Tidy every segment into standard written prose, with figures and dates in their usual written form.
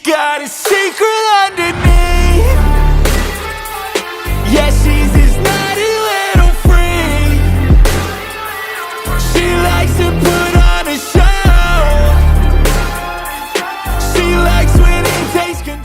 got a secret underneath. Yeah, she's this naughty little freak. She likes to put on a show. She likes when it takes control.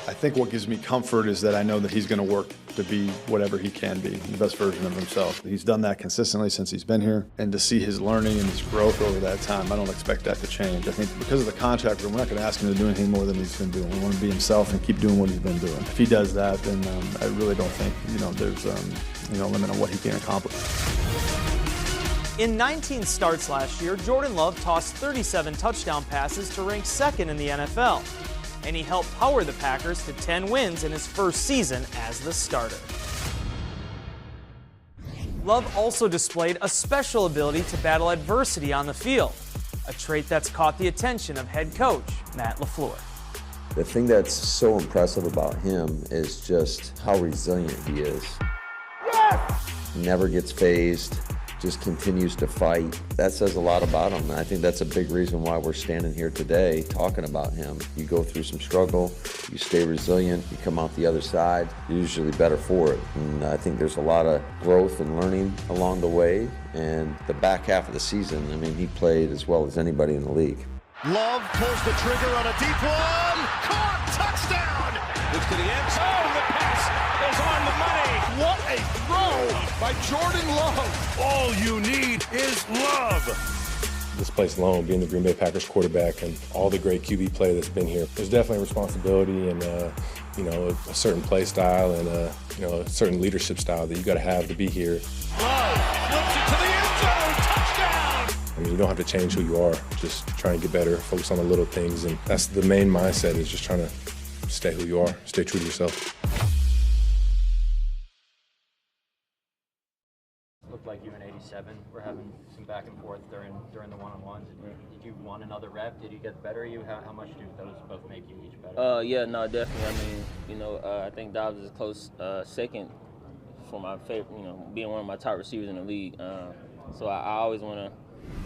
I think what gives me comfort is that I know that he's going to work to be whatever he can be, the best version of himself. He's done that consistently since he's been here, and to see his learning and his growth over that time, I don't expect that to change. I think because of the contract, we're not going to ask him to do anything more than he's been doing. We want to be himself and keep doing what he's been doing. If he does that, then I really don't think there's a limit on what he can accomplish. In 19 starts last year, Jordan Love tossed 37 touchdown passes to rank second in the NFL. And he helped power the Packers to 10 wins in his first season as the starter. Love also displayed a special ability to battle adversity on the field, a trait that's caught the attention of head coach Matt LaFleur. The thing that's so impressive about him is just how resilient he is. Yes! Never gets phased, just continues to fight. That says a lot about him, and I think that's a big reason why we're standing here today talking about him. You go through some struggle, you stay resilient, you come out the other side, you're usually better for it. And I think there's a lot of growth and learning along the way, and the back half of the season, I mean, he played as well as anybody in the league. Love pulls the trigger on a deep one, caught, touchdown! Looks to the end zone, the pass is on the money. What a throw by Jordan Love. All you need is love. This place alone, being the Green Bay Packers quarterback and all the great QB play that's been here, there's definitely a responsibility and a certain play style and a certain leadership style that you got to have to be here. Love flips it to the end zone, touchdown! I mean, you don't have to change who you are, just try and get better, focus on the little things, and that's the main mindset, is just trying to stay who you are, stay true to yourself. Looked like you in '87 were having some back and forth during the one-on-ones. Did you want another rep? Did you get better? How much do those both make you each better? Yeah, no, definitely. I mean, I think Dobbs is close second for my favorite, being one of my top receivers in the league. So I always want to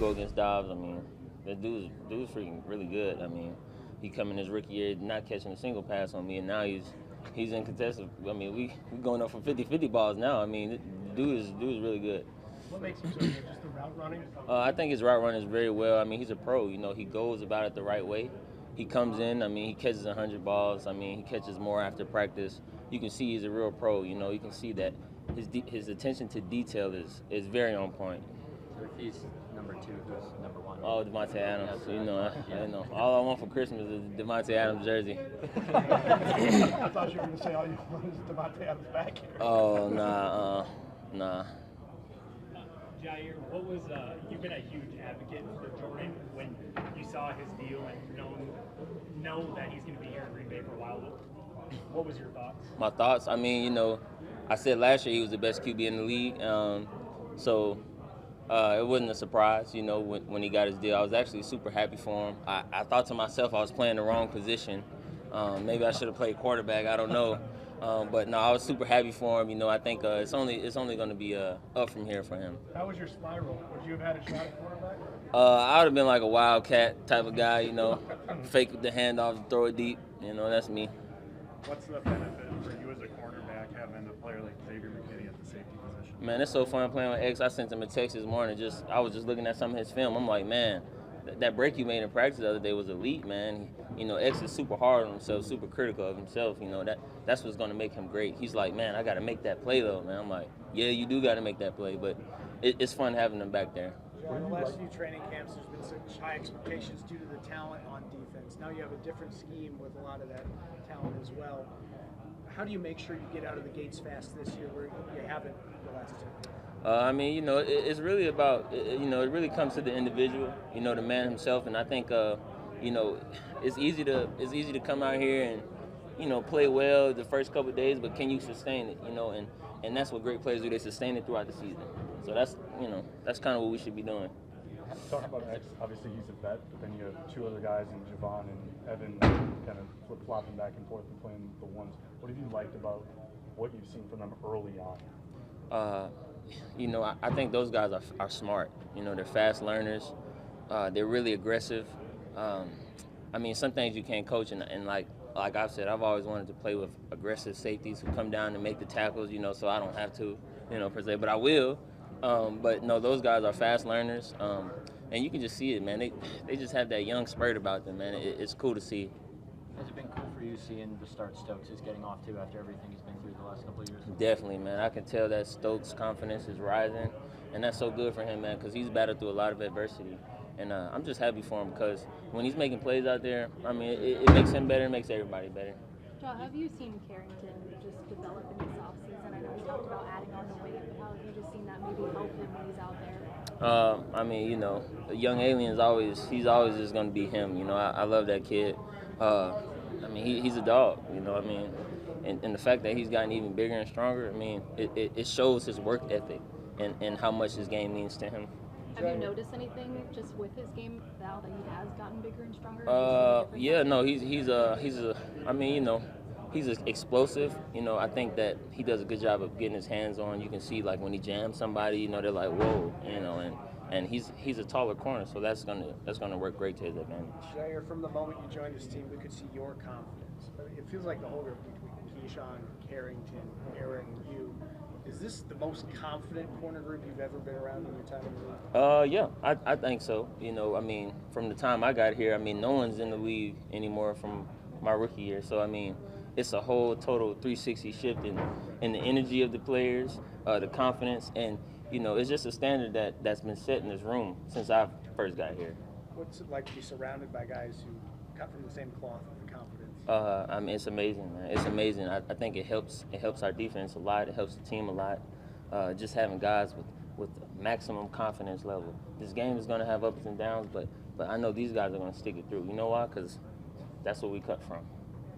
go against Dobbs. I mean, the dude's freaking really good. I mean, he come in his rookie year not catching a single pass on me, and now he's in contested. I mean, we going up for 50-50 balls now. I mean, the dude is really good. What makes him so good? Just the route running? I think his route running is very well. I mean, he's a pro. He goes about it the right way. He comes in. I mean, he catches 100 balls. I mean, he catches more after practice. You can see he's a real pro. You can see that his attention to detail is very on point. So if he's number 2, who's number 1? Oh, Devontae Adams. I know. All I want for Christmas is a Devontae Adams jersey. I thought you were going to say all you want is Devontae Adams back here. Oh, nah. Jair, what was you've been a huge advocate for Jordan when you saw his deal and know that he's going to be here in Green Bay for a while. What was your thoughts? My thoughts? I mean, I said last year he was the best QB in the league, so it wasn't a surprise, when he got his deal. I was actually super happy for him. I thought to myself I was playing the wrong position. Maybe I should have played quarterback. I don't know. But no, I was super happy for him. I think it's only going to be up from here for him. How was your spiral? Would you have had a shot at quarterback? I would have been like a wildcat type of guy, fake the handoff, throw it deep. That's me. What's the benefit for you as a cornerback having a player like Xavier McKinney at the safety position? Man, it's so fun playing with X. I sent him a text this morning. I was just looking at some of his film. I'm like, man, that break you made in practice the other day was elite, man. You know, X is super hard on himself, super critical of himself. You know, that's what's going to make him great. He's like, man, I got to make that play, though, man. I'm like, yeah, you do got to make that play, but it's fun having him back there. In the last few training camps, there's been such high expectations due to the talent on defense. Now you have a different scheme with a lot of that talent as well. How do you make sure you get out of the gates fast this year where you haven't the last two? I mean, you know, it's really about, you know, it really comes to the individual, you know, the man himself. And I think, you know, it's easy to come out here and, you know, play well the first couple of days, but can you sustain it, you know? And that's what great players do. They sustain it throughout the season. So that's, you know, that's kind of what we should be doing. Talking about X, obviously he's a vet, but then you have two other guys in Javon and Evan kind of flip-flopping back and forth and playing the ones. What have you liked about what you've seen from them early on? You know, I think those guys are smart. You know, they're fast learners. They're really aggressive. I mean, some things you can't coach, and like I've said, I've always wanted to play with aggressive safeties who come down and make the tackles, you know, so I don't have to, you know, per se, but I will. But no, those guys are fast learners, and you can just see it, man. They just have that young spirit about them, man. It's cool to see. Has it been cool for you seeing the start Stokes is getting off to after everything he's been through the last couple of years? Definitely, man. I can tell that Stokes' confidence is rising, and that's so good for him, man, because he's battled through a lot of adversity. And I'm just happy for him because when he's making plays out there, I mean, it makes him better, it makes everybody better. Joe, have you seen Carrington just develop in this offseason? I know you talked about adding on the weight, but how have you just seen that maybe help him when he's out there? I mean, you know, young alien's he's always just going to be him. You know, I love that kid. I mean, he's a dog, you know what I mean? And the fact that he's gotten even bigger and stronger, I mean, it shows his work ethic and how much his game means to him. Have you noticed anything just with his game now that he has gotten bigger and stronger? Yeah, no, he's I mean, you know, he's explosive. You know, I think that he does a good job of getting his hands on. You can see, like, when he jams somebody, you know, they're like, whoa, you know, and he's a taller corner, so that's gonna work great to his advantage. Jair, from the moment you joined this team, we could see your confidence. But it feels like the whole group between Keyshawn, Carrington, Aaron, you. Is this the most confident corner group you've ever been around in your time in the league? Yeah, I think so. You know, I mean, from the time I got here, I mean, no one's in the league anymore from my rookie year. So, I mean, it's a whole total 360 shift in the energy of the players, the confidence, and, you know, it's just a standard that's been set in this room since I first got here. What's it like to be surrounded by guys who cut from the same cloth with confidence? I mean, it's amazing, man. It's amazing. I think it helps our defense a lot. It helps the team a lot. Just having guys with maximum confidence level. This game is going to have ups and downs, but I know these guys are going to stick it through. You know why? Because that's what we cut from.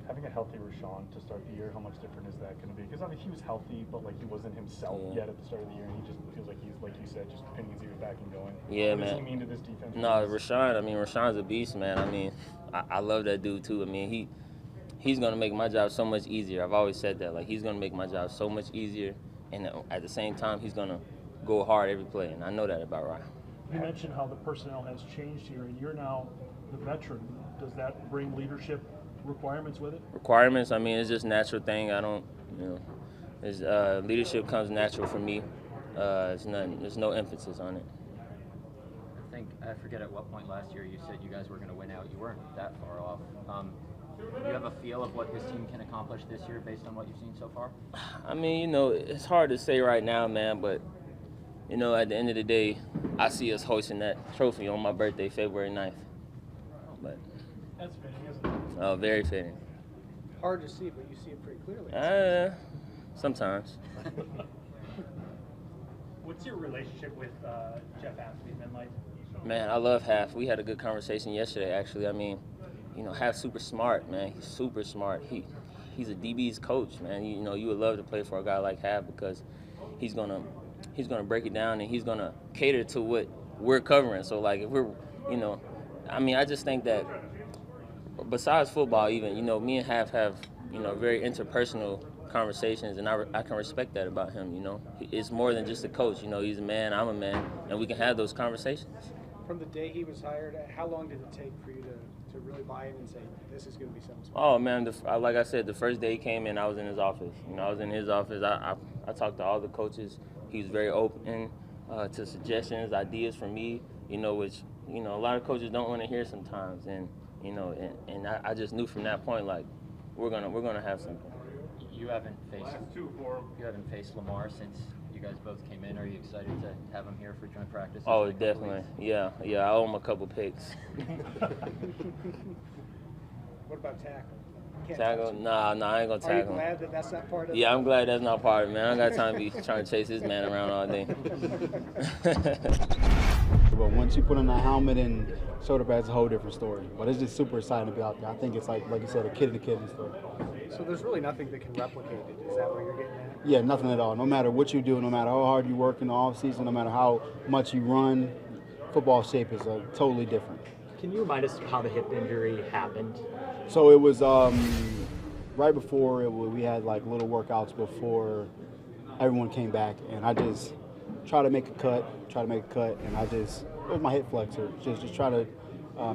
Having a healthy Rashawn to start the year, how much different is that going to be? Because I mean, he was healthy, but like he wasn't himself yet at the start of the year, and he just feels like he's, like you said, just pinning his ears back and going. Yeah, what man. What does he mean to this defense? No, Rashawn's a beast, man. I mean, I love that dude too. I mean, he's going to make my job so much easier. I've always said that. Like, he's going to make my job so much easier, and at the same time, he's going to go hard every play, and I know that about Ryan. You mentioned how the personnel has changed here, and you're now the veteran. Does that bring leadership requirements with it? Requirements, I mean, it's just a natural thing. I don't, you know, leadership comes natural for me. There's no emphasis on it. I forget at what point last year you said you guys were going to win out. You weren't that far off. Do you have a feel of what this team can accomplish this year based on what you've seen so far? I mean, you know, it's hard to say right now, man, but, you know, at the end of the day, I see us hoisting that trophy on my birthday, February 9th. But that's fitting, isn't it? Oh, very fitting. Hard to see, but you see it pretty clearly. Sometimes. What's your relationship with Jeff Afley been like? Man, I love Half. We had a good conversation yesterday, actually. I mean, you know, Half's super smart, man. He's super smart. He's a DB's coach, man. You know, you would love to play for a guy like Half because he's gonna break it down and he's gonna cater to what we're covering. So, like, if we're, you know, I mean, I just think that besides football, even, you know, me and Half have, you know, very interpersonal conversations, and I can respect that about him. You know, it's more than just a coach. You know, he's a man, I'm a man, and we can have those conversations. From the day he was hired, how long did it take for you to really buy in and say, this is going to be something special? Oh, man, like I said, the first day he came in, I was in his office. You know, I was in his office. I talked to all the coaches. He was very open to suggestions, ideas from me, you know, which you know, a lot of coaches don't want to hear sometimes, and you know, and I just knew from that point, like, we're gonna have something. You haven't faced Lamar since you guys both came in. Are you excited to have him here for joint practice? Oh, definitely. Yeah. I owe him a couple picks. What about tackle? Can't Tackle? touch him. Nah, I ain't gonna tackle Are you him. glad that that's not part of Yeah, I'm glad that's not part of it, man. I don't got time to be trying to chase this man around all day. But once you put on that helmet and shoulder pads, it's a whole different story. But it's just super exciting to be out there. I think it's like you said, a kid in the story. So there's really nothing that can replicate it. Is that what you're getting at? Yeah, nothing at all. No matter what you do, no matter how hard you work in the off season, no matter how much you run, football shape is totally different. Can you remind us how the hip injury happened? So it was right before we had like little workouts before everyone came back, and I just try to make a cut, and it was my hip flexor. Just try to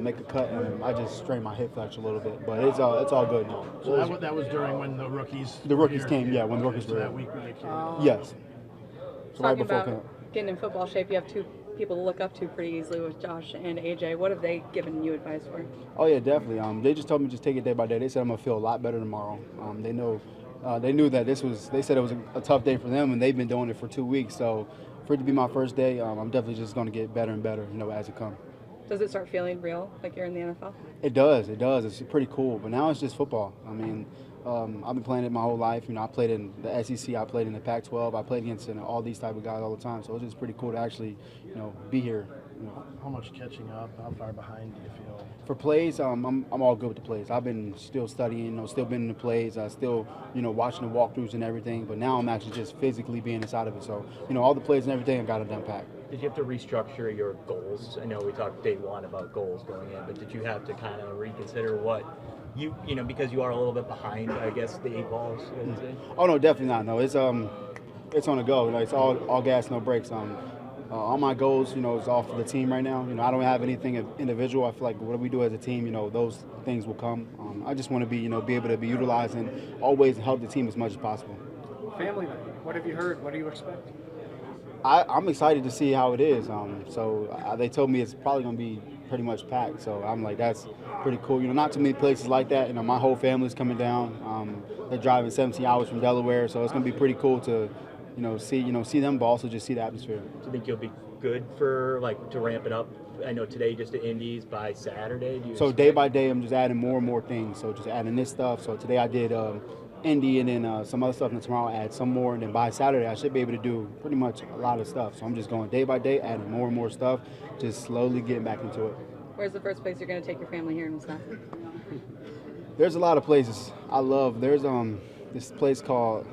make a cut, and I just strained my hip flexor a little bit, but it's all good now. So that was during when the rookies. Came, yeah, when the rookies were that week when they came. Yes. So right Talking before about camp. getting in football shape, you have two people to look up to pretty easily with Josh and AJ. What have they given you advice for? Oh yeah, definitely. They just told me just take it day by day. They said I'm gonna feel a lot better tomorrow. They knew that they said it was a tough day for them, and they've been doing it for 2 weeks. So for it to be my first day, I'm definitely just gonna get better and better, as it comes. Does it start feeling real, like you're in the NFL? It does. It's pretty cool. But now it's just football. I mean, I've been playing it my whole life. I played in the SEC. I played in the Pac-12. I played against all these type of guys all the time. So it's just pretty cool to actually, be here. How much catching up? How far behind do you feel? For plays, I'm all good with the plays. I've been still studying, still been in the plays. I still, watching the walkthroughs and everything. But now I'm actually just physically being inside of it. So, all the plays and everything, I got it done packed. Did you have to restructure your goals? I know we talked day one about goals going in, but did you have to kind of reconsider what because you are a little bit behind, I guess, the 8 balls? Oh no, definitely not. No, it's on the go. It's all gas, no brakes. All my goals, is all for the team right now. I don't have anything individual. I feel like what we do as a team, those things will come. I just want to be able to be utilized and always help the team as much as possible. Family night. What have you heard? What do you expect? I'm excited to see how it is. They told me it's probably going to be pretty much packed. So I'm like, that's pretty cool. Not too many places like that. My whole family's coming down. They're driving 17 hours from Delaware, so it's going to be pretty cool to, see them, but also just see the atmosphere. Do you think you'll be good for to ramp it up? I know today just the Indies by Saturday. So day by day, I'm just adding more and more things. So just adding this stuff. So today I did Indy and then some other stuff, and tomorrow I'll add some more, and then by Saturday I should be able to do pretty much a lot of stuff. So I'm just going day by day, adding more and more stuff, just slowly getting back into it. Where's the first place you're going to take your family here in Wisconsin? There's a lot of places I love. There's this place called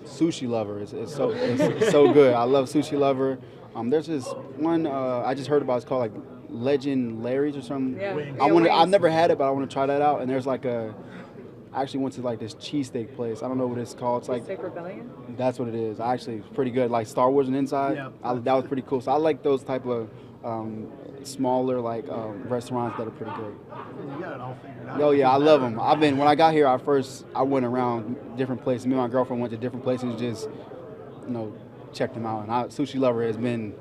Sushi Lover. It's so good. I love Sushi Lover. There's this one I just heard about. It's called Legend Larry's or something. Yeah. I've never had it, but I want to try that out. And there's I actually went to this cheesesteak place. I don't know what it's called. It's Cheesesteak Rebellion? That's what it is. It's pretty good. Like Star Wars and Inside. Yeah. That was pretty cool. So I like those type of smaller restaurants that are pretty good. You got it all figured out. Oh yeah, I love them. When I got here, I went around different places. Me and my girlfriend went to different places, just checked them out. And Sushi Lover has been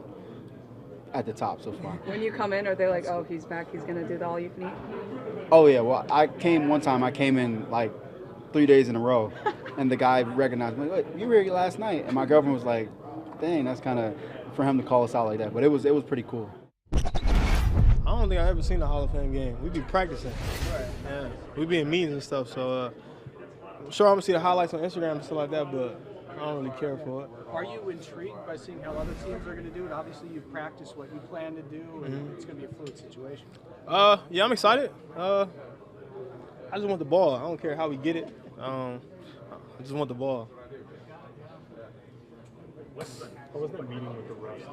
at the top so far. When you come in, are they like, oh, he's back, he's going to do the all you can eat? Oh yeah, well I came in 3 days in a row, and the guy recognized me. Wait, you were here last night, and my girlfriend was like, dang, that's kind of for him to call us out like that. But it was pretty cool. I don't think I've ever seen a Hall of Fame game. We be practicing. Yeah, we be in meetings and stuff. So I'm sure I'm gonna see the highlights on Instagram and stuff like that, but I don't really care for it. Are you intrigued by seeing how other teams are going to do it? Obviously, you've practiced what you plan to do, and it's going to be a fluid situation. Yeah, I'm excited. I just want the ball. I don't care how we get it. I just want the ball. How was that meeting with the refs?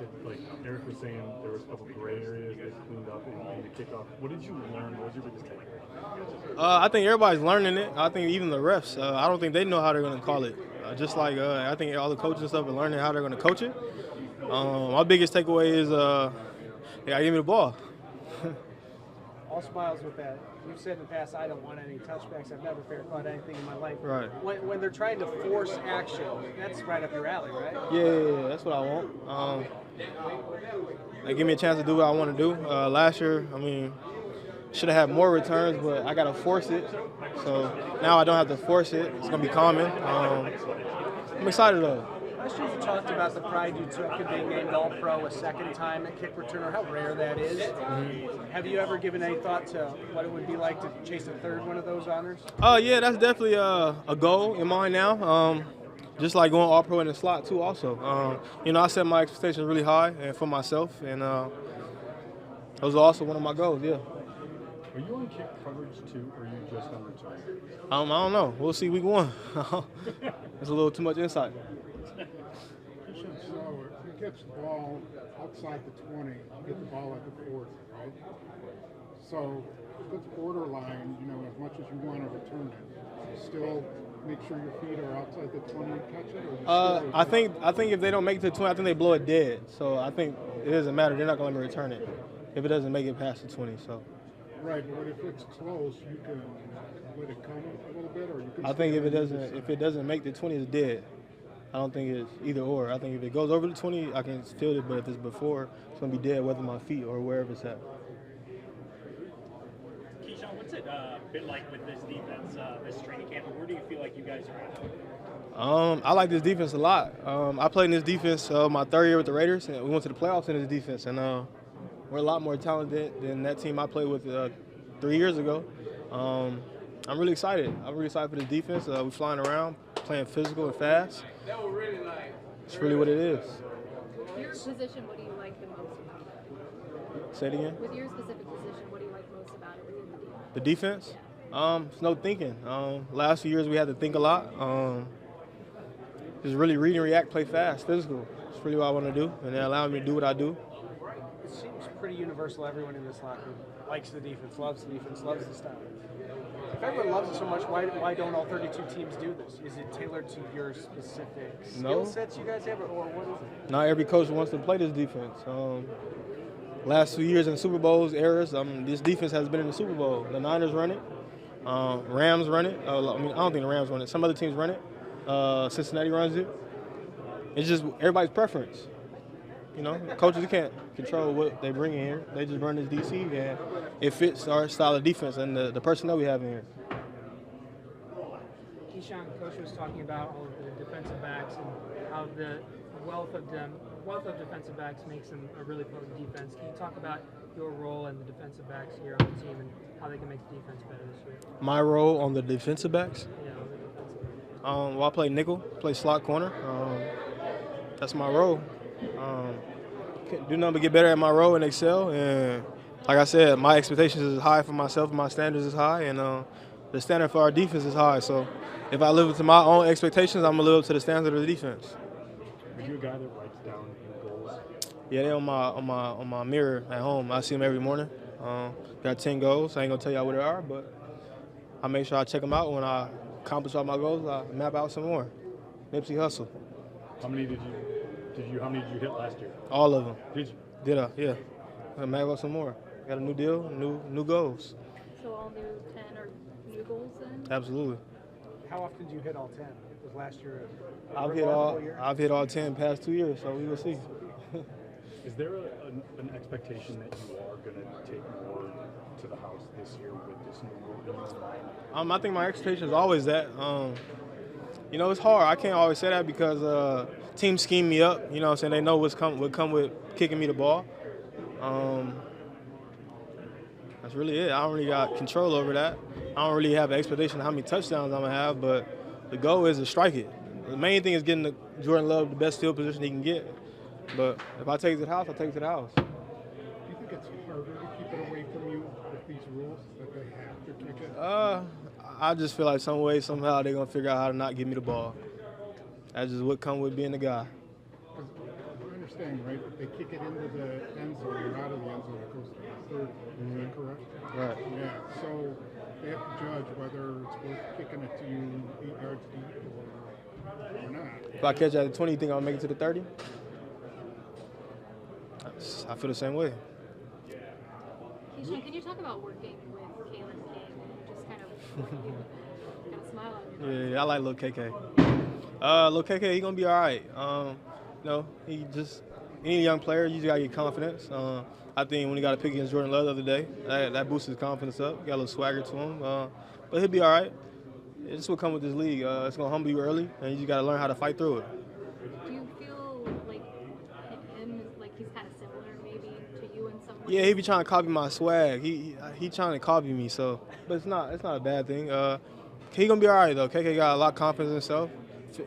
Eric was saying there was a couple gray areas they cleaned up in the kickoff. What did you learn? What was your biggest takeaway? I think everybody's learning it. I think even the refs, I don't think they know how they're going to call it. Just like I think all the coaches and stuff are learning how they're going to coach it. My biggest takeaway is, give me the ball. all smiles with that. You've said in the past, I don't want any touchbacks. I've never fair caught anything in my life. Right. When they're trying to force action, that's right up your alley, right? Yeah, that's what I want. They give me a chance to do what I want to do. Last year, I mean, should have had more returns, but I got to force it. So now I don't have to force it. It's going to be common. I'm excited, though. Last year you talked about the pride you took in being named All-Pro a second time at kick returner, how rare that is. Mm-hmm. Have you ever given any thought to what it would be like to chase a third one of those honors? Yeah, that's definitely a goal in mind now. Just like going All-Pro in the slot, too, also. I set my expectations really high and for myself, and those are also one of my goals, yeah. Are you on kick coverage, too, or are you just on return? I don't know. We'll see week 1. It's a little too much insight. So if he gets the ball outside the 20, you get the ball at the 40, right? So if it's borderline, as much as you want to return it, you still make sure your feet are outside the 20 and catch it? Or I think if they don't make it to the 20, I think they blow it dead. So I think it doesn't matter. They're not going to let me return it if it doesn't make it past the 20. So. Right, but if it's close, you can let it come a little bit, or you can. I think if it doesn't make the 20, it's dead. I don't think it's either or. I think if it goes over the 20, I can field it, but if it's before, it's going to be dead, whether my feet or wherever it's at. Keyshawn, what's it been like with this defense, this training camp, and where do you feel like you guys are at? I like this defense a lot. I played in this defense my third year with the Raiders, and we went to the playoffs in this defense, and we're a lot more talented than that team I played with 3 years ago. I'm really excited. I'm really excited for this defense. We're flying around, playing physical and fast. It's really what it is. Your position, what do you like the most about it? Say it again? With your specific position, what do you like most about it within the defense? The defense? It's no thinking. Last few years we had to think a lot. Just really read and react, play fast, physical. It's really what I want to do, and it allowed me to do what I do. It seems pretty universal. Everyone in this locker room likes the defense, loves the style. If everyone loves it so much, why don't all 32 teams do this? Is it tailored to your specific skill sets you guys have, or what is it? Not every coach wants to play this defense. Last 2 years in Super Bowls, eras, this defense has been in the Super Bowl. The Niners run it. Rams run it. I don't think the Rams run it. Some other teams run it. Cincinnati runs it. It's just everybody's preference. Coaches can't control what they bring in here. They just run this DC, and it fits our style of defense and the personnel we have in here. Keyshawn, Coach was talking about all of the defensive backs and how the wealth of defensive backs makes them a really potent defense. Can you talk about your role and the defensive backs here on the team and how they can make the defense better this year? My role on the defensive backs? Yeah, on the defensive backs. Well, I play nickel, play slot corner. That's my role. Can't do nothing but get better at my role and excel. And like I said, my expectations is high for myself. My standards is high, and the standard for our defense is high. So if I live up to my own expectations, I'm gonna live up to the standard of the defense. Are you a guy that writes down your goals? Yeah, they're on my mirror at home. I see them every morning. Got 10 goals. I ain't gonna tell y'all what they are, but I make sure I check them out. When I accomplish all my goals, I map out some more. Nipsey Hussle. How many did you hit last year? All of them. Did you? Did I? Yeah. I map out some more. Got a new deal, new goals. So all new 10 or new goals then? Absolutely. How often do you hit all 10? Was last year I've hit all 10 past 2 years, so we will see. Is there an expectation that you are going to take more to the house this year with this new rule? I think my expectation is always that. It's hard. I can't always say that because teams scheme me up. You know what I'm saying? They know what come with kicking me the ball. That's really it. I don't really got control over that. I don't really have an expectation of how many touchdowns I'm going to have, but the goal is to strike it. The main thing is getting the Jordan Love the best field position he can get. But if I take it to the house, I take it to the house. Do you think it's harder to keep it away from you with these rules that they have to kick it? I just feel like some way, somehow, they're going to figure out how to not give me the ball. That's just what comes with being the guy. I understand, right? If they kick it into the end zone or out of the end zone, it goes to the 30. Is that correct? Right. Yeah, so they have to judge whether it's worth kicking it to you 8 yards deep or not. If I catch it at the 20, you think I'll make it to the 30? I feel the same way. Keyshawn, can you talk about working with Kalen King? Just kind of smile on your face. Yeah, I like Lil KK. Lil KK, he gonna be all right. He just any young player, you just gotta get confidence. I think when he got a pick against Jordan Love the other day, that boosted his confidence up. Got a little swagger to him, but he'll be all right. It's what comes with this league. It's gonna humble you early, and you just gotta learn how to fight through it. Do you feel like him, like he's kind of similar maybe to you in some ways? Yeah, he be trying to copy my swag. He trying to copy me, so but it's not a bad thing. He gonna be all right though. KK got a lot of confidence in himself.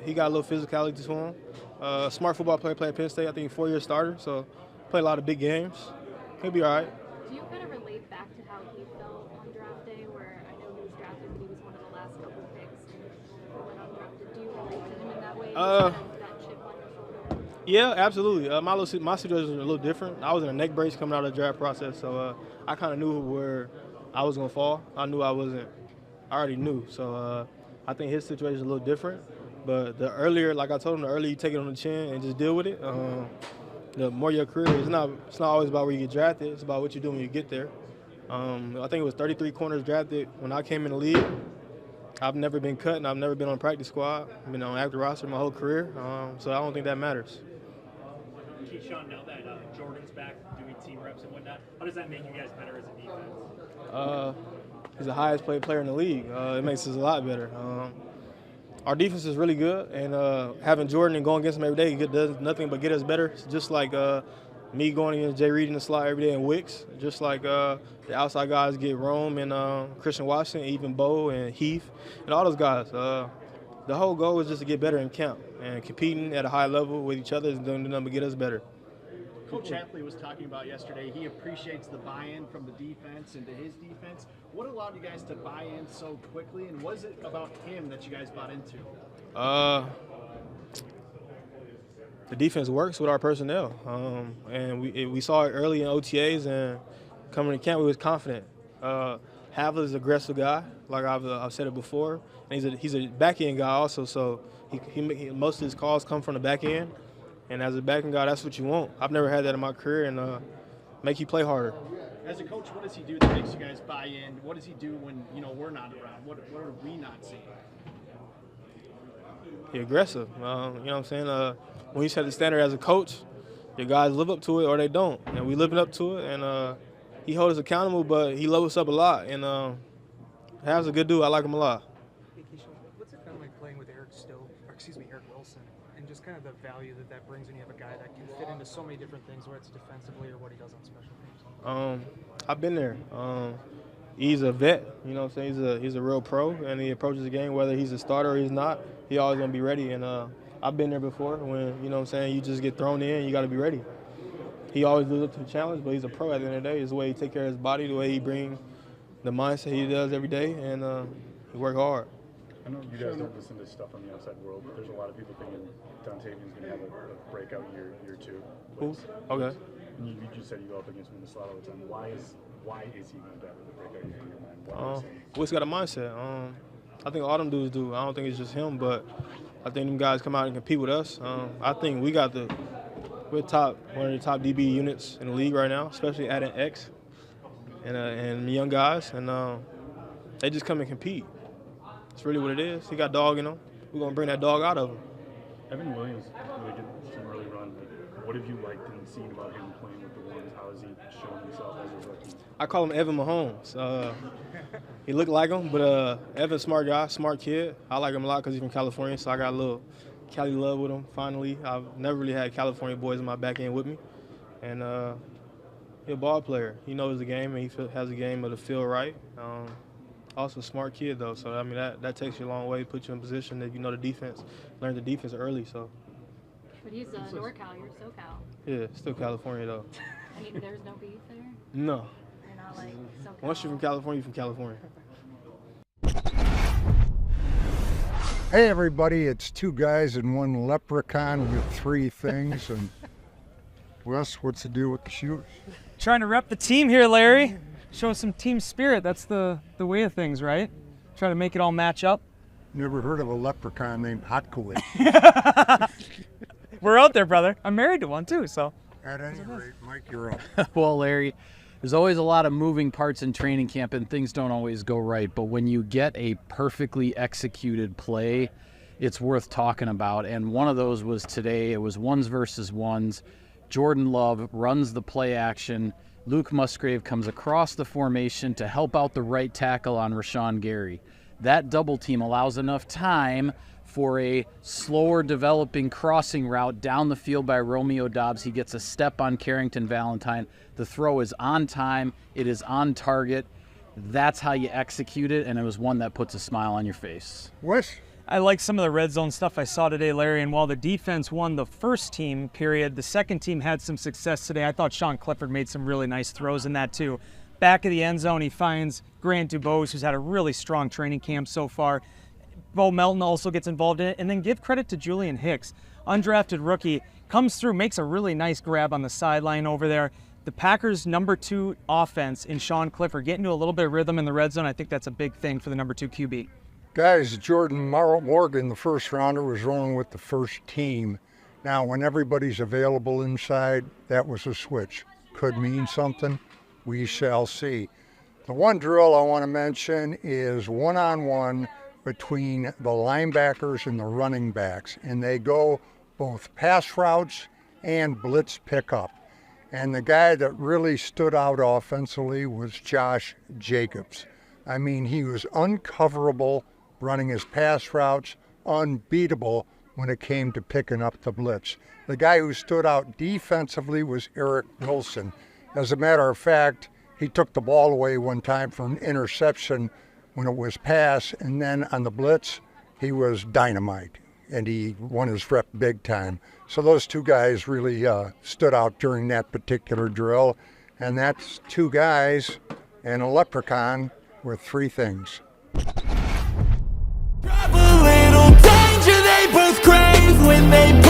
He got a little physicality to him. Smart football player, played at Penn State. I think 4-year starter, so play a lot of big games. He'll be all right. Do you kind of relate back to how he felt on draft day, where I know he was drafted, but he was one of the last couple picks and went undrafted? Do you relate to him in that way? That chip on your shoulder? Yeah, absolutely. My situation was a little different. I was in a neck brace coming out of the draft process, so I kind of knew where I was gonna fall. I already knew. So I think his situation is a little different. But the earlier, like I told him, the earlier you take it on the chin and just deal with it, the more your career. It's not always about where you get drafted. It's about what you do when you get there. I think it was 33 corners drafted when I came in the league. I've never been cut and I've never been on practice squad. I've been on active roster my whole career, so I don't think that matters. Keyshawn, now that Jordan's back doing team reps and whatnot, how does that make you guys better as a defense? He's the highest paid player in the league. It makes us a lot better. Our defense is really good, and having Jordan and going against him every day does nothing but get us better. It's just like me going against Jay Reed in the slot every day in Wicks, just like the outside guys get Rome and Christian Washington, even Bo and Heath, and all those guys. The whole goal is just to get better in camp, and competing at a high level with each other is doing nothing but get us better. Coach Hapley was talking about yesterday, he appreciates the buy-in from the defense into his defense. What allowed you guys to buy in so quickly, and what is it about him that you guys bought into? The defense works with our personnel, and we saw it early in OTAs, and coming to camp we was confident. Havler's an aggressive guy, like I've said it before, and he's a back-end guy also, so he most of his calls come from the back end. And as a backing guy, that's what you want. I've never had that in my career, and make you play harder. As a coach, what does he do that makes you guys buy in? What does he do when we're not around? What are we not seeing? He's aggressive. You know what I'm saying? When you set the standard as a coach, your guys live up to it or they don't, and we living up to it. And he holds us accountable, but he loves us up a lot. And Hav's a good dude. I like him a lot. Hey, Keyshawn, what's it been like playing with Eric Wilson, and just kind of the value that brings when you have a guy that can fit into so many different things, whether it's defensively or what he does on special teams? I've been there. He's a vet, you know what I'm saying? He's a real pro, and he approaches the game, whether he's a starter or he's not, he always going to be ready. And I've been there before when, you know what I'm saying, you just get thrown in, you got to be ready. He always lives up to the challenge, but he's a pro at the end of the day. It's the way he take care of his body, the way he brings the mindset he does every day, and he work hard. I know you guys don't listen to stuff from the outside world, but there's a lot of people thinking Dontavian's going to have a breakout year two. Who? Okay. And you just said you go up against him in the slot all the time. Why is he going to have a breakout year in your mind? What's got a mindset? I think all them dudes do. I don't think it's just him, but I think them guys come out and compete with us. I think we're one of the top DB units in the league right now, especially adding X and young guys, and they just come and compete. It's really what it is. He got dog in him. We're going to bring that dog out of him. Evan Williams really did some early run. Like, what have you liked and seen about him playing with the ones? How has he shown himself as a rookie? I call him Evan Mahomes. He looked like him, but Evan's smart guy, smart kid. I like him a lot because he's from California, so I got a little Cali love with him, finally. I've never really had California boys in my back end with me. And he's a ball player. He knows the game, and he has the game of the feel right. Also a smart kid, though, so, I mean, that takes you a long way, put you in position that you know the defense, learn the defense early, so. But he's NorCal, you're SoCal. Yeah, still California, though. I mean, there's no beef there? No. You're not like SoCal? Once you're from California, you're from California. Hey, everybody, it's two guys and one leprechaun with three things, and Wes, what's the deal with the shoes? Trying to rep the team here, Larry. Show some team spirit. That's the way of things, right? Try to make it all match up. Never heard of a leprechaun named Hotkowitz. We're out there, brother. I'm married to one, too, so. At any rate, Mike, you're up. Well, Larry, there's always a lot of moving parts in training camp and things don't always go right. But when you get a perfectly executed play, it's worth talking about. And one of those was today. It was ones versus ones. Jordan Love runs the play action. Luke Musgrave comes across the formation to help out the right tackle on Rashawn Gary. That double team allows enough time for a slower developing crossing route down the field by Romeo Doubs. He gets a step on Carrington Valentine. The throw is on time. It is on target. That's how you execute it, and it was one that puts a smile on your face. Wes? I like some of the red zone stuff I saw today, Larry, and while the defense won the first team period, the second team had some success today. I thought Sean Clifford made some really nice throws in that too. Back of the end zone, he finds Grant Dubose, who's had a really strong training camp so far. Bo Melton also gets involved in it, and then give credit to Julian Hicks, undrafted rookie, comes through, makes a really nice grab on the sideline over there. The Packers' number 2 offense in Sean Clifford getting to a little bit of rhythm in the red zone. I think that's a big thing for the number 2 QB. Guys, Jordan Morgan, the first rounder, was rolling with the first team. Now, when everybody's available inside, that was a switch. Could mean something. We shall see. The one drill I want to mention is one-on-one between the linebackers and the running backs, and they go both pass routes and blitz pickup. And the guy that really stood out offensively was Josh Jacobs. I mean, he was uncoverable running his pass routes, unbeatable when it came to picking up the blitz. The guy who stood out defensively was Eric Wilson. As a matter of fact, he took the ball away one time for an interception when it was pass, and then on the blitz, he was dynamite, and he won his rep big time. So those two guys really stood out during that particular drill, and that's 2 guys and a leprechaun with 3 things. Drive a little danger, they both crave when they